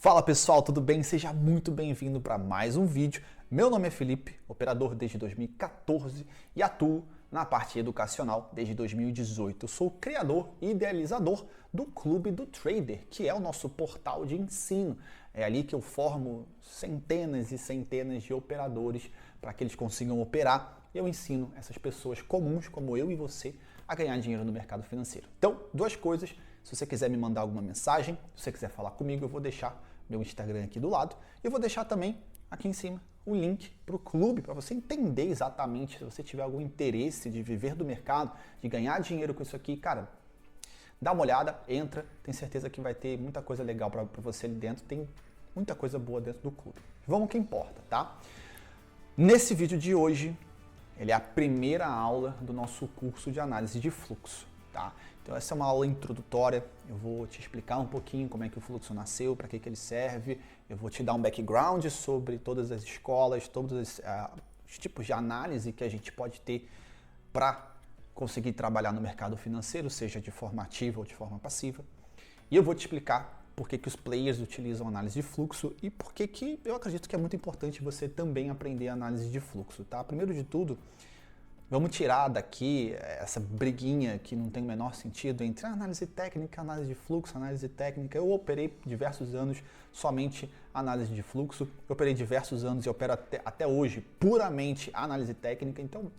Fala pessoal, tudo bem? Seja muito bem-vindo para mais um vídeo. Meu nome é Felipe, operador desde 2014 e atuo na parte educacional desde 2018. Eu sou o criador e idealizador do Clube do Trader, que é o nosso portal de ensino. É ali que eu formo centenas e centenas de operadores para que eles consigam operar. Eu ensino essas pessoas comuns, como eu e você, a ganhar dinheiro no mercado financeiro. Então, duas coisas. Se você quiser me mandar alguma mensagem, se você quiser falar comigo, eu vou deixar meu Instagram aqui do lado. E eu vou deixar também aqui em cima o link para o clube, para você entender exatamente, se você tiver algum interesse de viver do mercado, de ganhar dinheiro com isso aqui, cara, dá uma olhada, entra, tenho certeza que vai ter muita coisa legal para você ali dentro, tem muita coisa boa dentro do clube. Vamos ao que importa, tá? Nesse vídeo de hoje, ele é a primeira aula do nosso curso de análise de fluxo. Tá? Então essa é uma aula introdutória, eu vou te explicar um pouquinho como é que o fluxo nasceu, para que ele serve, eu vou te dar um background sobre todas as escolas, todos os tipos de análise que a gente pode ter para conseguir trabalhar no mercado financeiro, seja de forma ativa ou de forma passiva. E eu vou te explicar por que os players utilizam análise de fluxo e por que eu acredito que é muito importante você também aprender análise de fluxo. Tá? Primeiro de tudo, vamos tirar daqui essa briguinha que não tem o menor sentido entre análise técnica, análise de fluxo, análise técnica. Eu operei diversos anos somente análise de fluxo, eu operei diversos anos e opero até hoje puramente análise técnica. Então,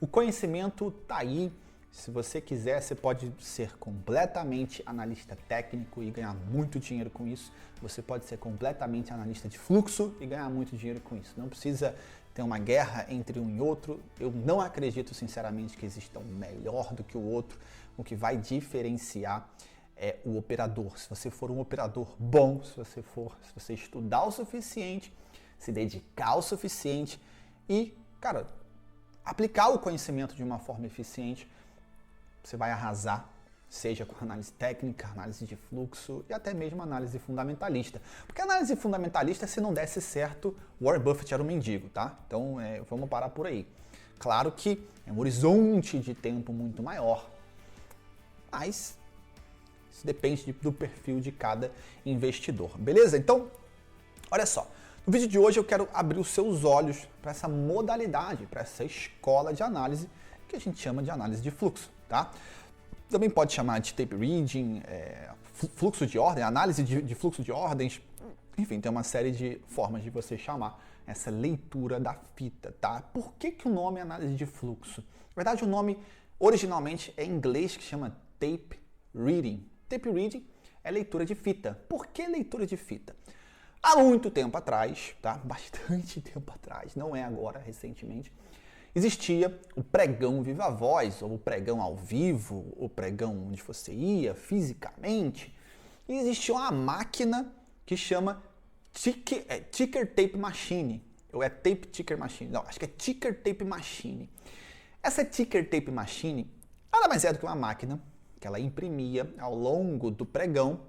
o conhecimento está aí. Se você quiser, você pode ser completamente analista técnico e ganhar muito dinheiro com isso. Você pode ser completamente analista de fluxo e ganhar muito dinheiro com isso. Não precisa ter uma guerra entre um e outro. Eu não acredito, sinceramente, que exista um melhor do que o outro. O que vai diferenciar é o operador. Se você for um operador bom, se você estudar o suficiente, se dedicar o suficiente e, cara, aplicar o conhecimento de uma forma eficiente, você vai arrasar, seja com análise técnica, análise de fluxo e até mesmo análise fundamentalista. Porque a análise fundamentalista, se não desse certo, Warren Buffett era um mendigo, tá? Então, vamos parar por aí. Claro que é um horizonte de tempo muito maior, mas isso depende do perfil de cada investidor, beleza? Então, olha só. No vídeo de hoje eu quero abrir os seus olhos para essa modalidade, para essa escola de análise que a gente chama de análise de fluxo, tá? Também pode chamar de tape reading, fluxo de ordem, análise de fluxo de ordens, enfim, tem uma série de formas de você chamar essa leitura da fita, tá? Por que o nome é análise de fluxo? Na verdade, o nome originalmente é em inglês, que chama tape reading. Tape reading é leitura de fita. Por que leitura de fita? Há muito tempo atrás, tá? Bastante tempo atrás, não é agora, recentemente, existia o pregão viva voz, ou o pregão ao vivo, o pregão onde você ia fisicamente, e existia uma máquina que chama Ticker Tape Machine, ou é Tape Ticker Machine, não, acho que é Ticker Tape Machine. Essa Ticker Tape Machine nada mais é do que uma máquina que ela imprimia ao longo do pregão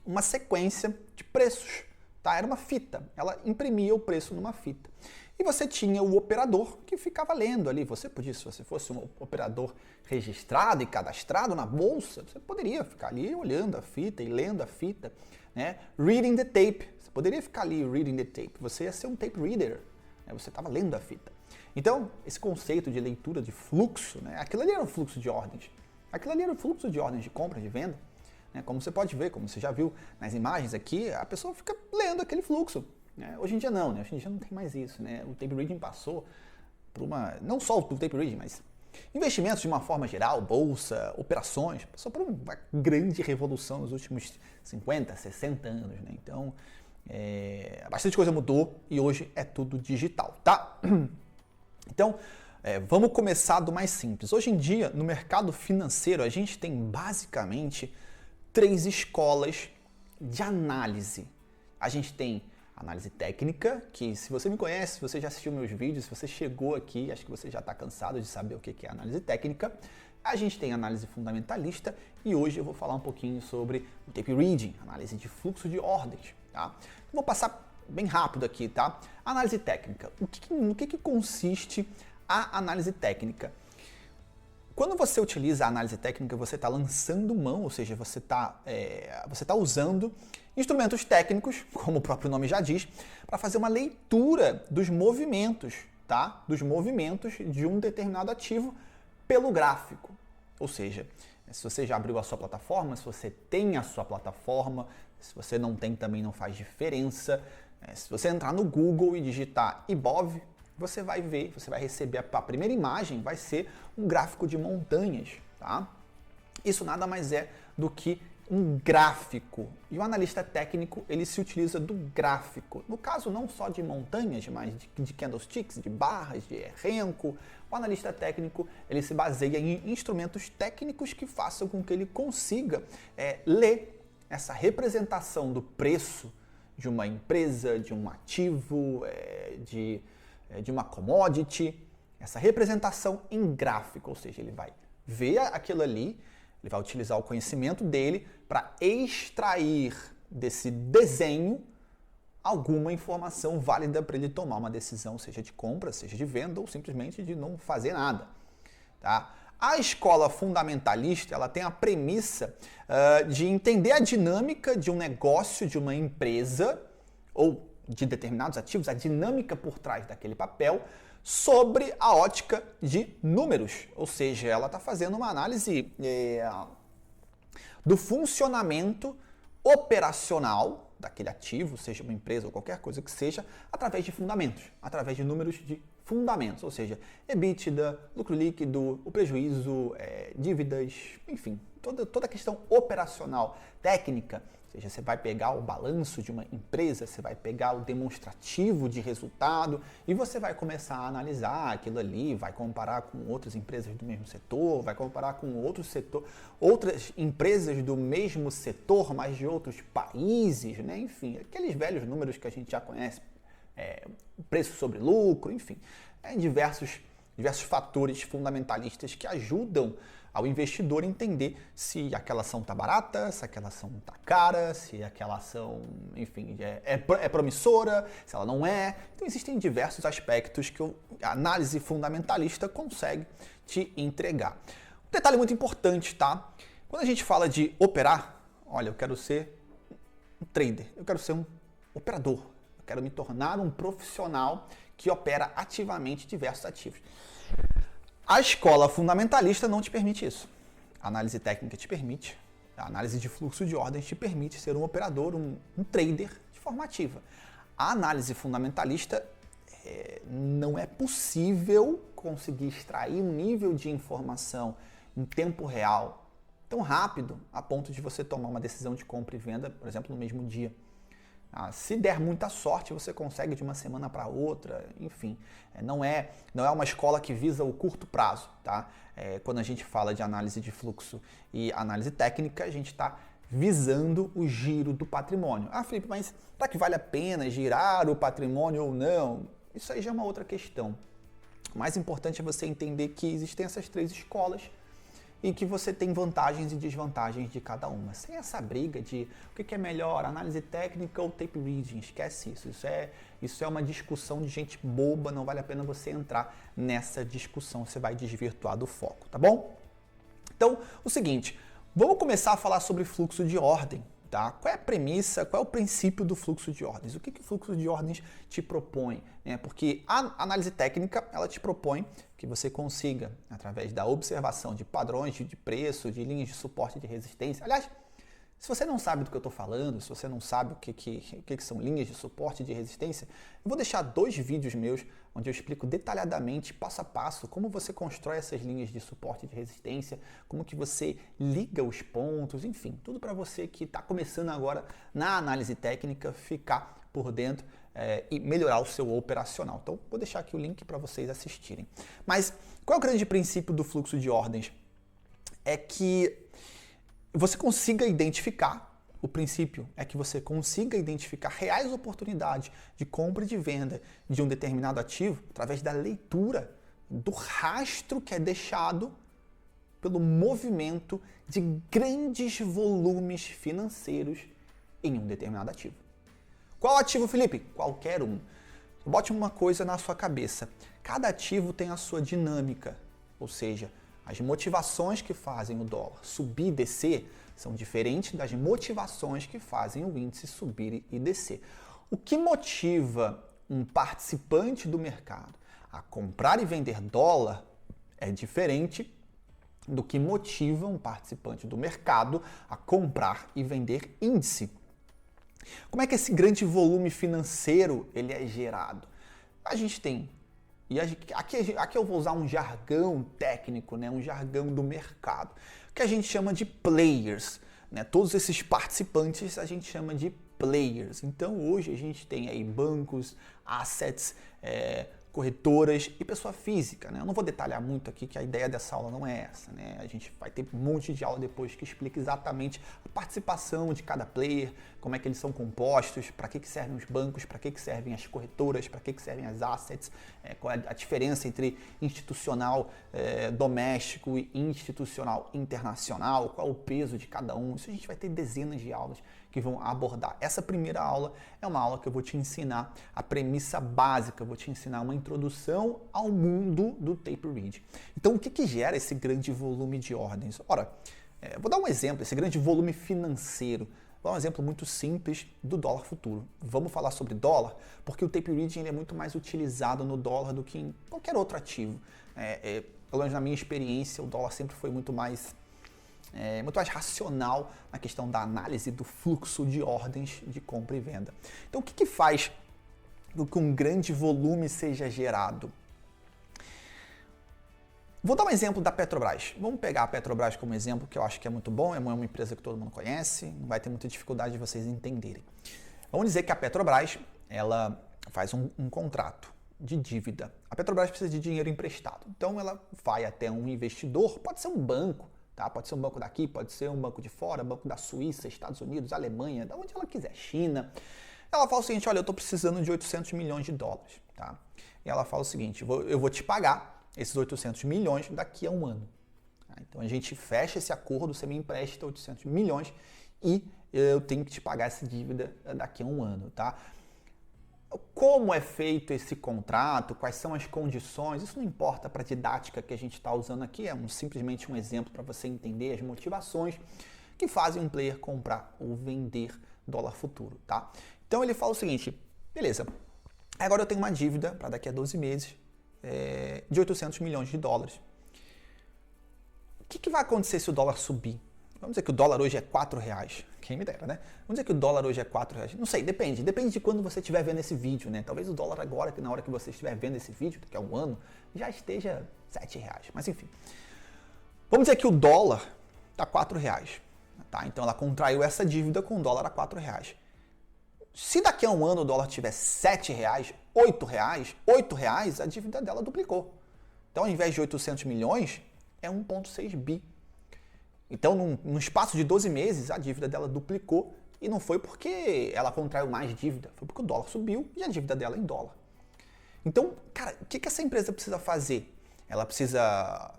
uma sequência de preços. Tá? Era uma fita, ela imprimia o preço numa fita. E você tinha o operador que ficava lendo ali. Você podia, se você fosse um operador registrado e cadastrado na bolsa, você poderia ficar ali olhando a fita e lendo a fita, né? Reading the tape. Você poderia ficar ali reading the tape. Você ia ser um tape reader, né? Você estava lendo a fita. Então, esse conceito de leitura de fluxo, né? Aquilo ali era um fluxo de ordens. Aquilo ali era um fluxo de ordens de compra, de venda. Como você pode ver, como você já viu nas imagens aqui, a pessoa fica lendo aquele fluxo. Hoje em dia não, né? Hoje em dia não tem mais isso. Né? O tape reading passou por não só o tape reading, mas investimentos de uma forma geral, bolsa, operações, passou por uma grande revolução nos últimos 50, 60 anos. Né? Então, bastante coisa mudou e hoje é tudo digital, tá? Então, vamos começar do mais simples. Hoje em dia, no mercado financeiro, a gente tem basicamente 3 escolas de análise. A gente tem análise técnica, que se você me conhece, se você já assistiu meus vídeos, se você chegou aqui, acho que você já está cansado de saber o que é análise técnica. A gente tem análise fundamentalista e hoje eu vou falar um pouquinho sobre o tape reading, análise de fluxo de ordens. Tá? Vou passar bem rápido aqui, tá? Análise técnica. No que consiste a análise técnica? Quando você utiliza a análise técnica, você está lançando mão, ou seja, você está usando Instrumentos técnicos, como o próprio nome já diz, para fazer uma leitura dos movimentos, tá? Dos movimentos de um determinado ativo pelo gráfico. Ou seja, se você já abriu a sua plataforma, se você tem a sua plataforma, se você não tem também não faz diferença. Se você entrar no Google e digitar IBOV, você vai ver, você vai receber a primeira imagem, vai ser um gráfico de montanhas, tá? Isso nada mais é do que um gráfico. E o analista técnico, ele se utiliza do gráfico. No caso, não só de montanhas, mas de candlesticks, de barras, de renko. O analista técnico, ele se baseia em instrumentos técnicos que façam com que ele consiga ler essa representação do preço de uma empresa, de um ativo, de uma commodity, essa representação em gráfico, ou seja, ele vai ver aquilo ali, ele vai utilizar o conhecimento dele para extrair desse desenho alguma informação válida para ele tomar uma decisão, seja de compra, seja de venda ou simplesmente de não fazer nada. Tá? A escola fundamentalista, ela tem a premissa de entender a dinâmica de um negócio, de uma empresa ou de determinados ativos, a dinâmica por trás daquele papel, sobre a ótica de números. Ou seja, ela está fazendo uma análise do funcionamento operacional daquele ativo, seja uma empresa ou qualquer coisa que seja, através de fundamentos, através de números de fundamentos, ou seja, EBITDA, lucro líquido, o prejuízo, dívidas, enfim, toda a questão operacional, técnica. Ou seja, você vai pegar o balanço de uma empresa, você vai pegar o demonstrativo de resultado e você vai começar a analisar aquilo ali, vai comparar com outras empresas do mesmo setor, vai comparar com outras empresas do mesmo setor, mas de outros países, né? Enfim, aqueles velhos números que a gente já conhece, preço sobre lucro, enfim, diversos fatores fundamentalistas que ajudam ao investidor entender se aquela ação está barata, se aquela ação está cara, se aquela ação, enfim, é promissora, se ela não é. Então existem diversos aspectos que a análise fundamentalista consegue te entregar. Um detalhe muito importante, tá? Quando a gente fala de operar, olha, eu quero ser um trader, eu quero ser um operador, eu quero me tornar um profissional que opera ativamente diversos ativos. A escola fundamentalista não te permite isso. A análise técnica te permite, a análise de fluxo de ordens te permite ser um operador, um trader de forma ativa. A análise fundamentalista não é possível conseguir extrair um nível de informação em tempo real tão rápido a ponto de você tomar uma decisão de compra e venda, por exemplo, no mesmo dia. Se der muita sorte, você consegue de uma semana para outra, enfim. Não é uma escola que visa o curto prazo, tá? Quando a gente fala de análise de fluxo e análise técnica, a gente está visando o giro do patrimônio. Felipe, mas será que vale a pena girar o patrimônio ou não? Isso aí já é uma outra questão. O mais importante é você entender que existem essas três escolas e que você tem vantagens e desvantagens de cada uma. Sem essa briga de o que é melhor, análise técnica ou tape reading, esquece isso. Isso é uma discussão de gente boba, não vale a pena você entrar nessa discussão, você vai desvirtuar do foco, tá bom? Então, o seguinte, vamos começar a falar sobre fluxo de ordem. Tá? Qual é a premissa, qual é o princípio do fluxo de ordens? O que o fluxo de ordens te propõe? Porque a análise técnica, ela te propõe que você consiga, através da observação de padrões de preço, de linhas de suporte e de resistência. Aliás, se você não sabe do que eu estou falando, se você não sabe o que são linhas de suporte e de resistência, eu vou deixar 2 vídeos meus onde eu explico detalhadamente, passo a passo, como você constrói essas linhas de suporte e de resistência, como que você liga os pontos, enfim, tudo para você que está começando agora na análise técnica, ficar por dentro e melhorar o seu operacional. Então, vou deixar aqui o link para vocês assistirem. Mas qual é o grande princípio do fluxo de ordens? É que você consiga identificar, o princípio é que você consiga identificar reais oportunidades de compra e de venda de um determinado ativo através da leitura do rastro que é deixado pelo movimento de grandes volumes financeiros em um determinado ativo. Qual ativo, Felipe? Qualquer um. Bote uma coisa na sua cabeça. Cada ativo tem a sua dinâmica, ou seja, as motivações que fazem o dólar subir e descer são diferentes das motivações que fazem o índice subir e descer. O que motiva um participante do mercado a comprar e vender dólar é diferente do que motiva um participante do mercado a comprar e vender índice. Como é que esse grande volume financeiro ele é gerado? A gente tem, aqui eu vou usar um jargão técnico, né, um jargão do mercado, que a gente chama de players. Né? Todos esses participantes a gente chama de players. Então hoje a gente tem aí bancos, assets, corretoras e pessoa física, né? Eu não vou detalhar muito aqui que a ideia dessa aula não é essa, né? A gente vai ter um monte de aula depois que explica exatamente a participação de cada player, como é que eles são compostos, para que servem os bancos, para que servem as corretoras, para que servem as assets, qual é a diferença entre institucional doméstico e institucional internacional, qual é o peso de cada um. Isso a gente vai ter dezenas de aulas que vão abordar. Essa primeira aula é uma aula que eu vou te ensinar a premissa básica, eu vou te ensinar uma introdução ao mundo do tape read. Então, o que gera esse grande volume de ordens? Ora, vou dar um exemplo, esse grande volume financeiro. Vou dar um exemplo muito simples do dólar futuro. Vamos falar sobre dólar, porque o tape reading ele é muito mais utilizado no dólar do que em qualquer outro ativo. Pelo menos na minha experiência, o dólar sempre foi muito mais racional na questão da análise do fluxo de ordens de compra e venda. Então, o que faz com que um grande volume seja gerado? Vou dar um exemplo da Petrobras. Vamos pegar a Petrobras como exemplo, que eu acho que é muito bom, é uma empresa que todo mundo conhece, não vai ter muita dificuldade de vocês entenderem. Vamos dizer que a Petrobras ela faz um contrato de dívida. A Petrobras precisa de dinheiro emprestado. Então, ela vai até um investidor, pode ser um banco, tá? Pode ser um banco daqui, pode ser um banco de fora, banco da Suíça, Estados Unidos, Alemanha, da onde ela quiser, China. Ela fala o seguinte, olha, eu estou precisando de 800 milhões de dólares, tá? E ela fala o seguinte, eu vou te pagar esses 800 milhões daqui a um ano. Tá? Então a gente fecha esse acordo, você me empresta 800 milhões e eu tenho que te pagar essa dívida daqui a um ano, tá? Como é feito esse contrato, quais são as condições, isso não importa para a didática que a gente está usando aqui, simplesmente um exemplo para você entender as motivações que fazem um player comprar ou vender dólar futuro, tá? Então ele fala o seguinte, beleza, agora eu tenho uma dívida para daqui a 12 meses de 800 milhões de dólares. O que vai acontecer se o dólar subir? Vamos dizer que o dólar hoje é R$4. Quem me dera, né? Vamos dizer que o dólar hoje é R$4. Não sei, depende de quando você estiver vendo esse vídeo, né? Talvez o dólar agora, na hora que você estiver vendo esse vídeo, daqui a um ano, já esteja R$7. Mas enfim. Vamos dizer que o dólar está R$4. Tá? Então ela contraiu essa dívida com o dólar a R$4. Se daqui a um ano o dólar tiver R$7, R$8, a dívida dela duplicou. Então, ao invés de 800 milhões, é 1,6 bi. Então, num espaço de 12 meses, a dívida dela duplicou e não foi porque ela contraiu mais dívida, foi porque o dólar subiu e a dívida dela é em dólar. Então, cara, o que essa empresa precisa fazer? Ela precisa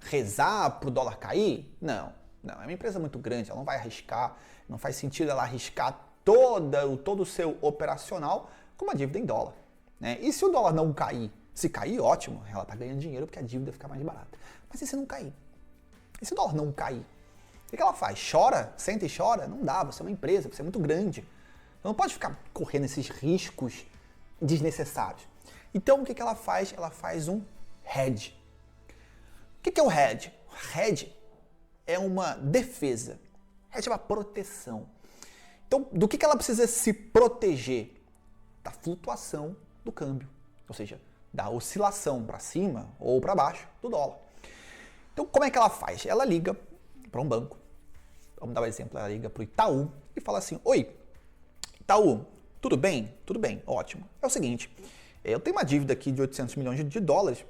rezar para o dólar cair? Não, é uma empresa muito grande, ela não vai arriscar, não faz sentido ela arriscar todo o seu operacional com uma dívida em dólar. Né? E se o dólar não cair? Se cair, ótimo, ela está ganhando dinheiro porque a dívida fica mais barata. Mas e se não cair? E se o dólar não cair? O que ela faz? Chora? Senta e chora? Não dá, você é uma empresa, você é muito grande. Você não pode ficar correndo esses riscos desnecessários. Então, o que ela faz? Ela faz um hedge. O que é o hedge? O hedge é uma defesa. Hedge é uma proteção. Então, do que ela precisa se proteger? Da flutuação do câmbio. Ou seja, da oscilação para cima ou para baixo do dólar. Então, como é que ela faz? Ela liga para um banco. Vamos dar um exemplo. Ela liga para o Itaú e fala assim, oi, Itaú, tudo bem? Tudo bem, ótimo. É o seguinte, eu tenho uma dívida aqui de 800 milhões de dólares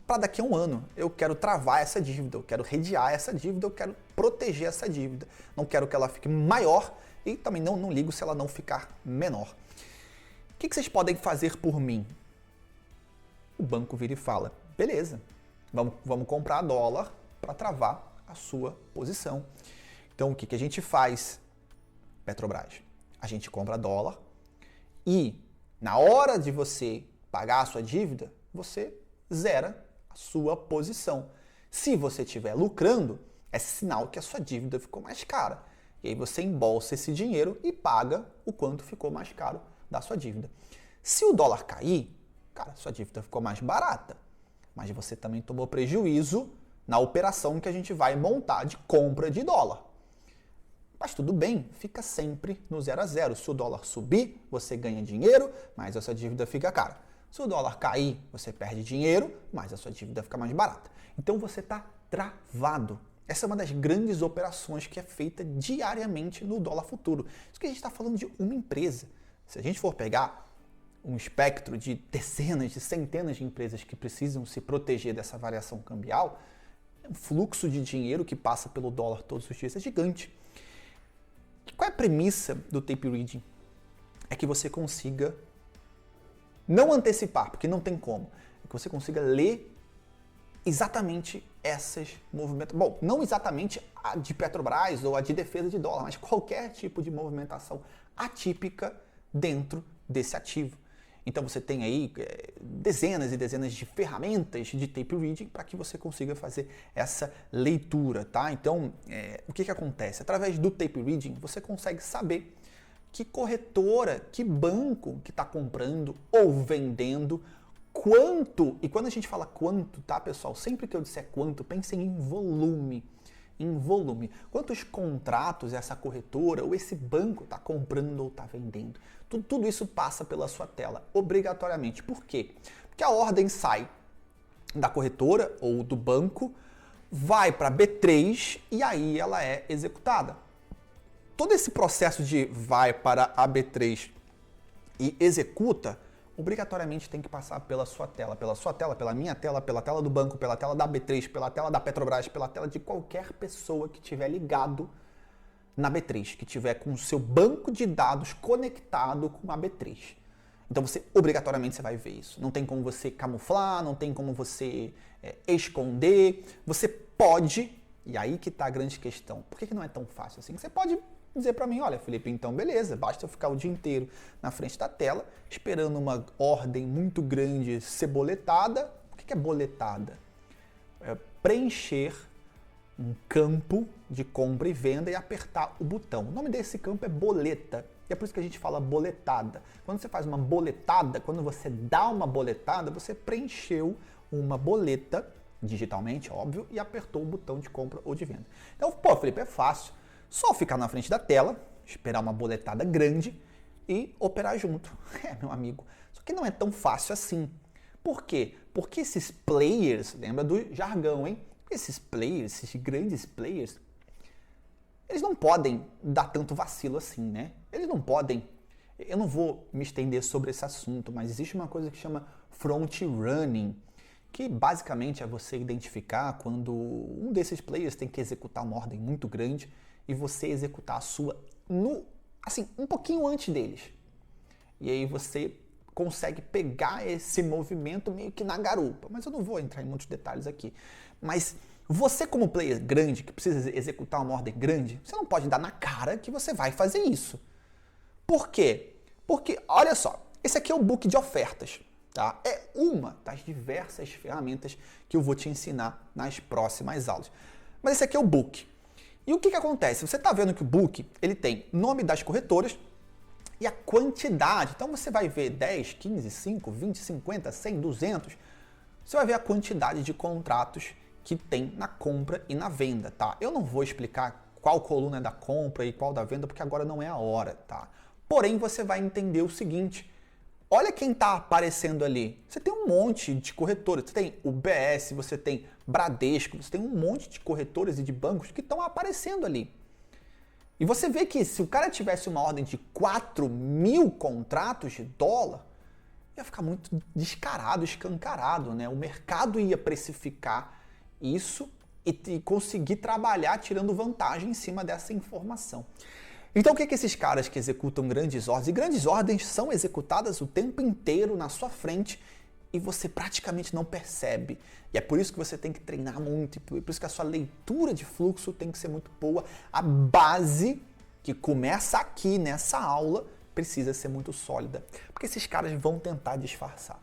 para daqui a um ano. Eu quero travar essa dívida, eu quero redear essa dívida, eu quero proteger essa dívida. Não quero que ela fique maior e também não ligo se ela não ficar menor. O que vocês podem fazer por mim? O banco vira e fala, beleza, vamos comprar dólar para travar a sua posição. Então, o que a gente faz, Petrobras? A gente compra dólar e, na hora de você pagar a sua dívida, você zera a sua posição. Se você estiver lucrando, É sinal que a sua dívida ficou mais cara. E aí você embolsa esse dinheiro e paga o quanto ficou mais caro da sua dívida. Se o dólar cair, cara, sua dívida ficou mais barata, mas você também tomou prejuízo na operação que a gente vai montar de compra de dólar. Mas tudo bem, fica sempre no 0 a 0. Se o dólar subir, você ganha dinheiro, mas a sua dívida fica cara. Se o dólar cair, você perde dinheiro, mas a sua dívida fica mais barata. Então você está travado. Essa é uma das grandes operações que é feita diariamente no dólar futuro. Isso que a gente está falando de uma empresa. Se a gente for pegar um espectro de dezenas, de centenas de empresas que precisam se proteger dessa variação cambial, o fluxo de dinheiro que passa pelo dólar todos os dias é gigante. Qual é a premissa do tape reading? É que você consiga não antecipar, porque não tem como, é que você consiga ler exatamente essas movimentos. Bom, não exatamente a de Petrobras ou a de defesa de dólar, mas qualquer tipo de movimentação atípica dentro desse ativo. Então você tem aí dezenas e dezenas de ferramentas de tape reading para que você consiga fazer essa leitura, tá? Então, o que acontece? Através do tape reading, você consegue saber que corretora, que banco que está comprando ou vendendo, quanto, e quando a gente fala quanto, tá, pessoal? Sempre que eu disser quanto, pensem em volume. Em volume. Quantos contratos essa corretora ou esse banco está comprando ou está vendendo? Tudo isso passa pela sua tela, obrigatoriamente. Por quê? Porque a ordem sai da corretora ou do banco, vai para B3 e aí ela é executada. Todo esse processo de vai para a B3 e executa, obrigatoriamente tem que passar pela sua tela, pela minha tela, pela tela do banco, pela tela da B3, pela tela da Petrobras, pela tela de qualquer pessoa que estiver ligado na B3, que tiver com o seu banco de dados conectado com a B3. Então obrigatoriamente você vai ver isso. Não tem como você camuflar, não tem como você esconder. Você pode, e aí que está a grande questão. Por que não é tão fácil assim? Você pode dizer para mim, olha, Felipe, então beleza, basta eu ficar o dia inteiro na frente da tela, esperando uma ordem muito grande ser boletada. O que é boletada? É preencher um campo de compra e venda e apertar o botão. O nome desse campo é boleta. E é por isso que a gente fala boletada. Quando você faz uma boletada, quando você dá uma boletada, você preencheu uma boleta, digitalmente, óbvio, e apertou o botão de compra ou de venda. Então, pô, Felipe, é fácil. Só ficar na frente da tela, esperar uma boletada grande e operar junto. Meu amigo, só que não é tão fácil assim. Por quê? Porque esses players, lembra do jargão, hein? Esses players, esses grandes players, eles não podem dar tanto vacilo assim, né? Eles não podem. Eu não vou me estender sobre esse assunto, mas existe uma coisa que chama front running, que basicamente é você identificar quando um desses players tem que executar uma ordem muito grande e você executar a sua um pouquinho antes deles. E aí você consegue pegar esse movimento meio que na garupa. Mas eu não vou entrar em muitos detalhes aqui. Mas você como player grande, que precisa executar uma ordem grande, você não pode dar na cara que você vai fazer isso. Por quê? Porque, olha só, esse aqui é o book de ofertas. Tá? É uma das diversas ferramentas que eu vou te ensinar nas próximas aulas. Mas esse aqui é o book. E o que acontece? Você está vendo que o book ele tem nome das corretoras e a quantidade. Então você vai ver 10, 15, 5, 20, 50, 100, 200. Você vai ver a quantidade de contratos que tem na compra e na venda. Tá? Eu não vou explicar qual coluna é da compra e qual da venda, porque agora não é a hora. Tá? Porém, você vai entender o seguinte. Olha quem está aparecendo ali. Você tem um monte de corretoras. Você tem UBS, você tem Bradesco, você tem um monte de corretoras e de bancos que estão aparecendo ali. E você vê que se o cara tivesse uma ordem de 4.000 contratos de dólar, ia ficar muito descarado, escancarado, né? O mercado ia precificar isso e conseguir trabalhar tirando vantagem em cima dessa informação. Então, o que esses caras que executam grandes ordens? E grandes ordens são executadas o tempo inteiro na sua frente e você praticamente não percebe. E é por isso que você tem que treinar muito, e por isso que a sua leitura de fluxo tem que ser muito boa. A base que começa aqui nessa aula precisa ser muito sólida, porque esses caras vão tentar disfarçar.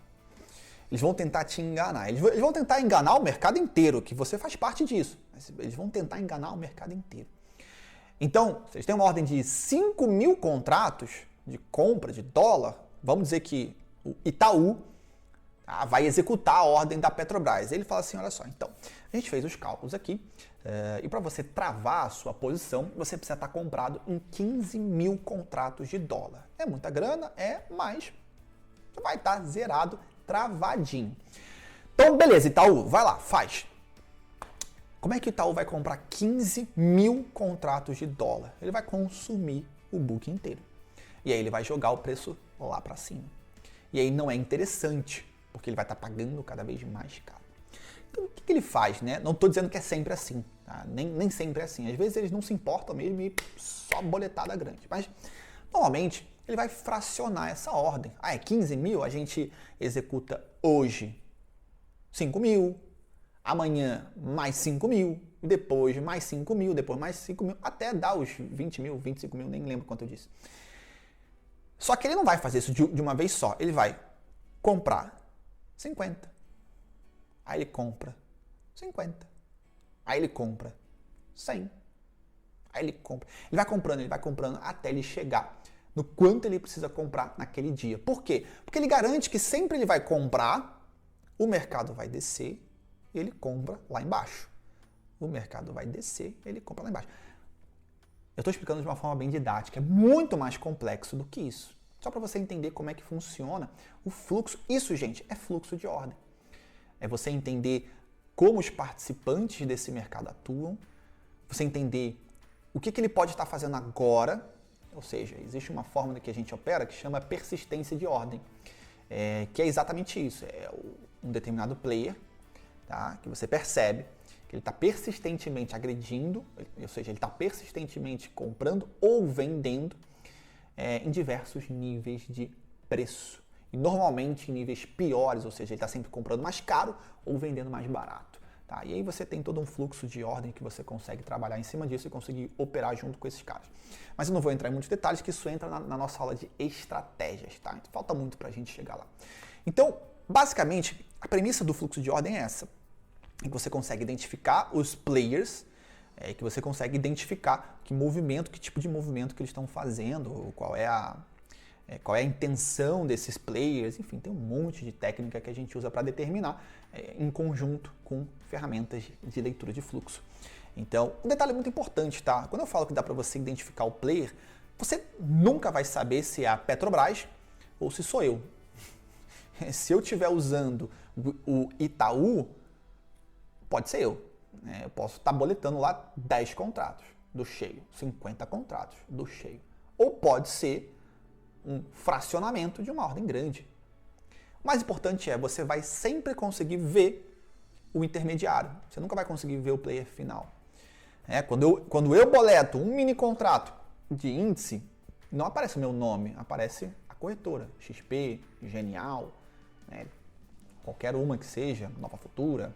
eles vão tentar te enganar. Eles vão tentar enganar o mercado inteiro, que você faz parte disso. Mas eles vão tentar enganar o mercado inteiro. Então, vocês têm uma ordem de 5 mil contratos de compra de dólar. Vamos dizer que o Itaú vai executar a ordem da Petrobras. Ele fala assim, olha só, então, a gente fez os cálculos aqui e para você travar a sua posição, você precisa estar comprado em 15 mil contratos de dólar. É muita grana, mas você vai estar zerado, travadinho. Então, beleza, Itaú, vai lá, faz. Como é que o Itaú vai comprar 15 mil contratos de dólar? Ele vai consumir o book inteiro. E aí ele vai jogar o preço lá para cima. E aí não é interessante, porque ele vai estar pagando cada vez mais caro. Então o que ele faz, né? Não estou dizendo que é sempre assim, tá? Nem sempre é assim. Às vezes eles não se importam mesmo e só boletada grande. Mas normalmente ele vai fracionar essa ordem. É 15 mil, a gente executa hoje 5 mil, amanhã mais 5 mil, depois mais 5 mil, depois mais 5 mil, até dar os 20 mil, 25 mil, nem lembro quanto eu disse. Só que ele não vai fazer isso de uma vez só. Ele vai comprar 50. Aí ele compra 50. Aí ele compra 100. Aí ele compra. Ele vai comprando até ele chegar no quanto ele precisa comprar naquele dia. Por quê? Porque ele garante que sempre ele vai comprar, o mercado vai descer, ele compra lá embaixo. O mercado vai descer, ele compra lá embaixo. Eu estou explicando de uma forma bem didática, é muito mais complexo do que isso. Só para você entender como é que funciona o fluxo. Isso, gente, é fluxo de ordem. É você entender como os participantes desse mercado atuam, você entender o que ele pode estar fazendo agora, ou seja, existe uma fórmula que a gente opera que chama persistência de ordem, que é exatamente isso. É um determinado player, tá, que você percebe que ele está persistentemente agredindo, ou seja, ele está persistentemente comprando ou vendendo em diversos níveis de preço. E normalmente em níveis piores, ou seja, ele está sempre comprando mais caro ou vendendo mais barato. Tá? E aí você tem todo um fluxo de ordem que você consegue trabalhar em cima disso e conseguir operar junto com esses caras. Mas eu não vou entrar em muitos detalhes, que isso entra na nossa aula de estratégias. Tá? Então, falta muito para a gente chegar lá. Então, basicamente, a premissa do fluxo de ordem é essa. Que você consegue identificar os players, que você consegue identificar que tipo de movimento que eles estão fazendo, qual é a intenção desses players, enfim, tem um monte de técnica que a gente usa para determinar em conjunto com ferramentas de leitura de fluxo. Então, um detalhe muito importante, tá? Quando eu falo que dá para você identificar o player, você nunca vai saber se é a Petrobras ou se sou eu. Se eu estiver usando o Itaú, pode ser eu. Eu posso estar boletando lá 10 contratos do cheio, 50 contratos do cheio. Ou pode ser um fracionamento de uma ordem grande. O mais importante você vai sempre conseguir ver o intermediário. Você nunca vai conseguir ver o player final. Quando eu boleto um mini contrato de índice, não aparece o meu nome, aparece a corretora. XP, Genial, qualquer uma que seja, Nova Futura,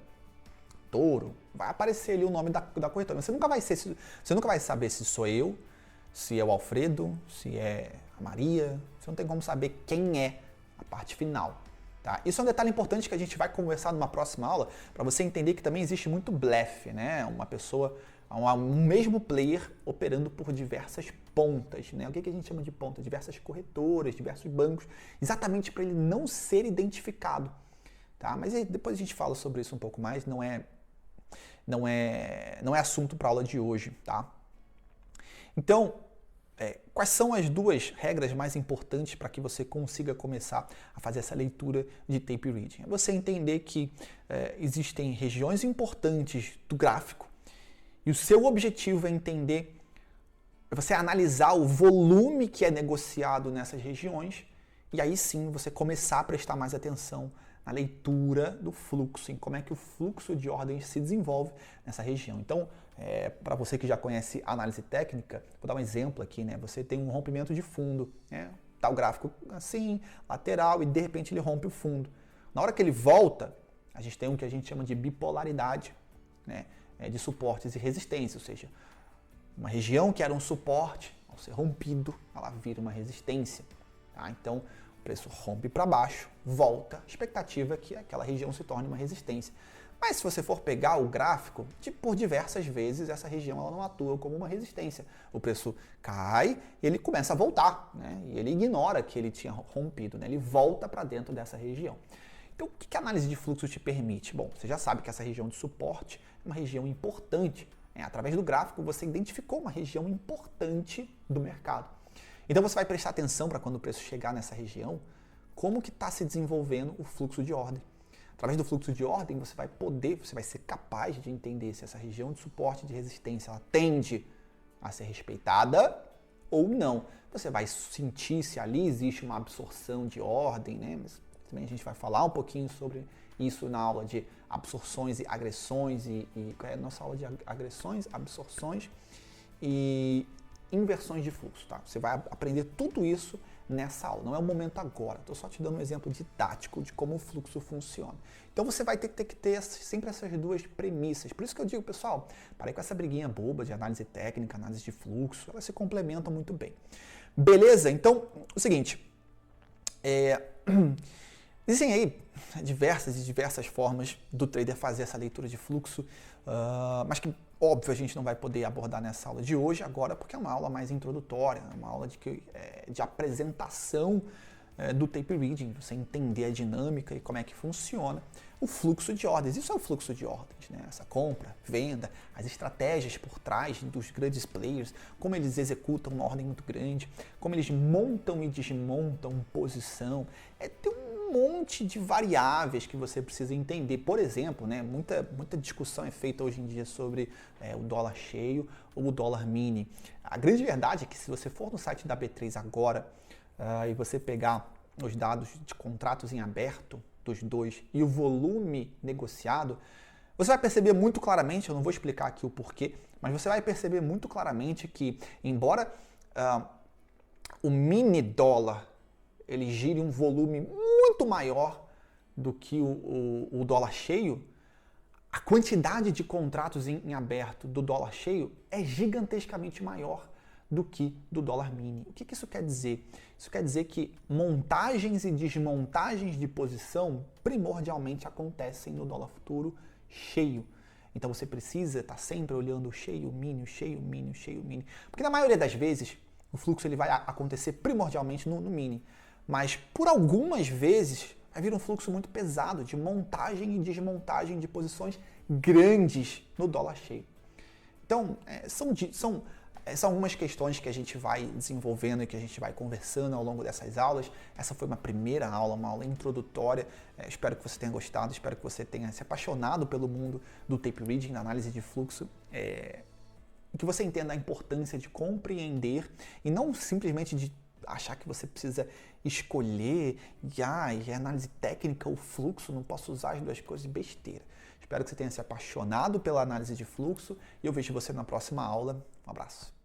Toro, vai aparecer ali o nome da corretora. Mas você nunca vai saber se sou eu, se é o Alfredo, se é a Maria. Você não tem como saber quem é a parte final. Tá? Isso é um detalhe importante que a gente vai conversar numa próxima aula, para você entender que também existe muito blefe, né? Uma pessoa, um mesmo player operando por diversas pontas. Né? O que a gente chama de ponta? Diversas corretoras, diversos bancos, exatamente para ele não ser identificado. Tá? Mas depois a gente fala sobre isso um pouco mais, não é assunto para a aula de hoje. Tá? Então, quais são as duas regras mais importantes para que você consiga começar a fazer essa leitura de tape reading? É você entender que existem regiões importantes do gráfico e o seu objetivo é entender, você analisar o volume que é negociado nessas regiões e aí sim você começar a prestar mais atenção na leitura do fluxo, em como é que o fluxo de ordens se desenvolve nessa região. Então, para você que já conhece análise técnica, vou dar um exemplo aqui, né? Você tem um rompimento de fundo, né? Tá o gráfico assim, lateral, e de repente ele rompe o fundo. Na hora que ele volta, a gente tem o que a gente chama de bipolaridade, né? De suportes e resistências, ou seja, uma região que era um suporte, ao ser rompido, ela vira uma resistência. Tá? Então, preço rompe para baixo, volta, a expectativa é que aquela região se torne uma resistência. Mas se você for pegar o gráfico, por diversas vezes essa região ela não atua como uma resistência. O preço cai e ele começa a voltar, né? E ele ignora que ele tinha rompido, né? Ele volta para dentro dessa região. Então, o que a análise de fluxo te permite? Bom, você já sabe que essa região de suporte é uma região importante. Através do gráfico, você identificou uma região importante do mercado. Então, você vai prestar atenção para quando o preço chegar nessa região, como que está se desenvolvendo o fluxo de ordem. Através do fluxo de ordem, você vai ser capaz de entender se essa região de suporte e de resistência ela tende a ser respeitada ou não. Você vai sentir se ali existe uma absorção de ordem, né? Mas também a gente vai falar um pouquinho sobre isso na aula de absorções e agressões qual é a nossa aula de agressões, absorções e inversões de fluxo, tá? Você vai aprender tudo isso nessa aula, não é o momento agora. Estou só te dando um exemplo didático de como o fluxo funciona. Então você vai ter que ter sempre essas duas premissas. Por isso que eu digo, pessoal, parei com essa briguinha boba de análise técnica, análise de fluxo, elas se complementam muito bem. Beleza? Então, o seguinte, existem aí diversas formas do trader fazer essa leitura de fluxo, mas que, óbvio, a gente não vai poder abordar nessa aula de hoje agora, porque é uma aula mais introdutória, uma aula de apresentação do tape reading, você entender a dinâmica e como é que funciona o fluxo de ordens. Isso é o fluxo de ordens, né? Essa compra, venda, as estratégias por trás dos grandes players, como eles executam uma ordem muito grande, como eles montam e desmontam posição. Tem um monte de variáveis que você precisa entender. Por exemplo, né, muita discussão é feita hoje em dia sobre o dólar cheio ou o dólar mini. A grande verdade é que se você for no site da B3 agora e você pegar os dados de contratos em aberto dos dois e o volume negociado, você vai perceber muito claramente, eu não vou explicar aqui o porquê, mas você vai perceber muito claramente que, embora o mini dólar ele gire um volume muito maior do que o dólar cheio, a quantidade de contratos em aberto do dólar cheio é gigantescamente maior do que do dólar mini. O que isso quer dizer? Isso quer dizer que montagens e desmontagens de posição primordialmente acontecem no dólar futuro cheio. Então você precisa estar sempre olhando o cheio, mini, o cheio, mini, o cheio, mini. Porque na maioria das vezes o fluxo ele vai acontecer primordialmente no mini. Mas por algumas vezes vai vir um fluxo muito pesado de montagem e desmontagem de posições grandes no dólar cheio. Então, são algumas questões que a gente vai desenvolvendo e que a gente vai conversando ao longo dessas aulas. Essa foi uma primeira aula, uma aula introdutória. Espero que você tenha gostado, espero que você tenha se apaixonado pelo mundo do tape reading, da análise de fluxo, e que você entenda a importância de compreender e não simplesmente de achar que você precisa escolher e análise técnica ou fluxo, não posso usar as duas coisas, besteira. Espero que você tenha se apaixonado pela análise de fluxo e eu vejo você na próxima aula. Um abraço.